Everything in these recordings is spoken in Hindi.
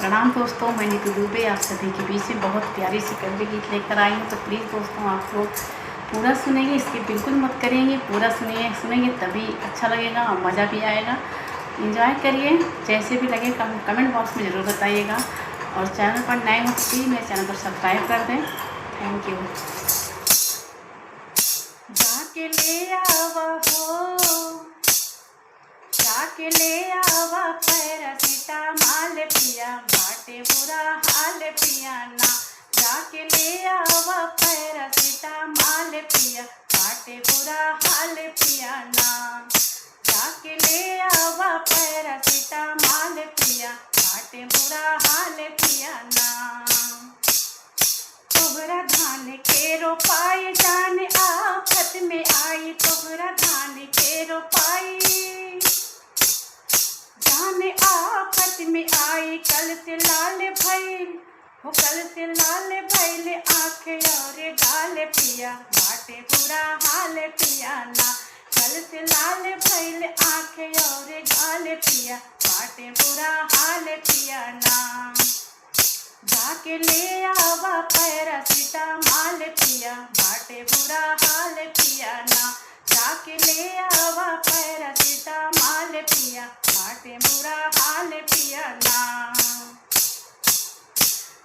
प्रणाम दोस्तों, मैं नीतू दुबे आप सभी के बीच में बहुत प्यारी सी कविता गीत लेकर आई हूँ। तो प्लीज़ दोस्तों आप लोग पूरा सुनेंगे, इसके बिल्कुल मत करेंगे, पूरा सुनेंगे तभी अच्छा लगेगा और मज़ा भी आएगा। एंजॉय करिए, जैसे भी लगे कमेंट बॉक्स में ज़रूर बताइएगा। और चैनल पर नए हो तो प्लीज़ मेरे चैनल को सब्सक्राइब कर दें। Thank you. जाके ले आवा हो, जाके ले आवा पैरासिटामॉल पिया, बाटे बुरा हाल पिया ना। जाके ले आवा पैरासिटामॉल पिया, बाटे बुरा हाल पिया ना। जाके ले आवा पैरासिटामॉल पिया, बाटे बुरा हाल पिया ना। तोहरा धान के रोपाई जाने आफत में आई, तोहरा धान के रोपाई जाने आफत में आई। कल से लाल भइल हो, कल से लाल भइल आँखें और गाल पिया, बाटे बुरा हाल पिया ना। कल से लाल भइल आँखें और गाल पिया, बाटे बुरा हाल पिया ना। जाके ले आवा पैरासिटामॉल पिया, बाटे बुरा हाल पिया ना। जाके ले आवा पैरासिटामॉल पिया, बाटे बुरा हाल पिया ना।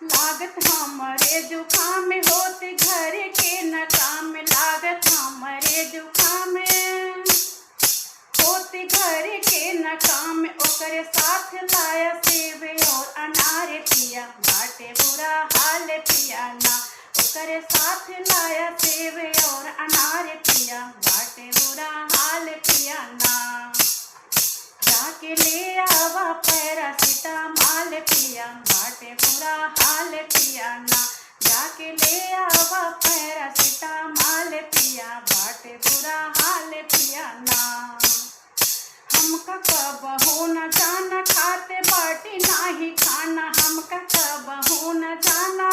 लागत हमरे जुखाम होत घर के न काम, लागत हमरे जुखाम होत घर के न काम। ओकरे साथ लाया सेब और अनार पिया, बाटे बुरा हाल पिया ना। ओकरे साथ लाया सेब और अनार पिया, बाटे बुरा हाल पिया ना। जाके ले आवा पैरासिटामॉल पिया, बाटे बुरा हाल पिया ना। जाके ले आवा पैरासिटामॉल पिया, बाटे बुरा हाल पिया ना। हमका कब हो न जाना, खाते बाटी नाही खाना। हमका कब हो न जाना,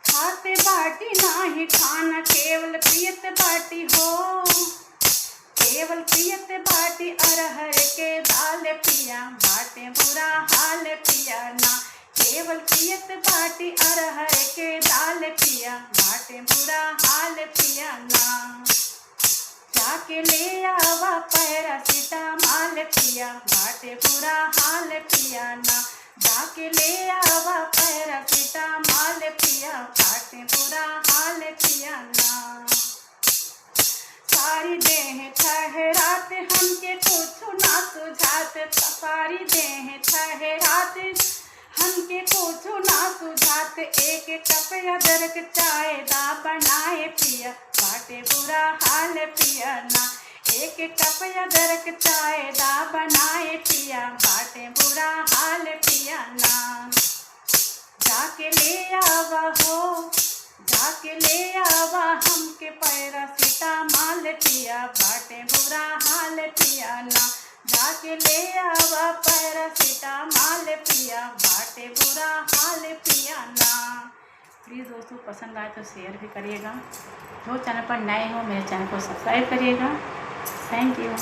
खाते बाटी नाही खाना। केवल पियत बाटी हो, केवल पियत बाटी अरहर के दाल पिया, बाटे बुरा हाल पिया ना। केवल पियत बाटी अरहर के दाल पिया, बाटे बुरा हाल पिया ना। जाके ले आवा पैरासिटामॉल पिया, बाटे बुरा हाल पिया ना। जाके ले आवा पैरासिटामॉल पिया, बाटे बुरा हाल पिया ना। सारी देह ठहरात हमके कुछ ना सुझात, सारी देह ठहरात हमके कुछ ना सुझात। एक कप अदरक चाय दा बनाए पिया, बाटे बुरा हाल पिया ना। एक कप अदरक चाय दा बनाए पिया, बाटे बुरा हाल पिया ना। जाके ले आवा हो, जाके ले आवा हमके पैरासिटामॉल पिया, बाटे बुरा हाल पिया ना। जाके ले आवा पैरासिटामॉल पिया, बाटे बुरा हाल पिया ना। प्लीज़ दोस्तों पसंद आए तो शेयर भी करिएगा। जो चैनल पर नए हो मेरे चैनल को सब्सक्राइब करिएगा। Thank you.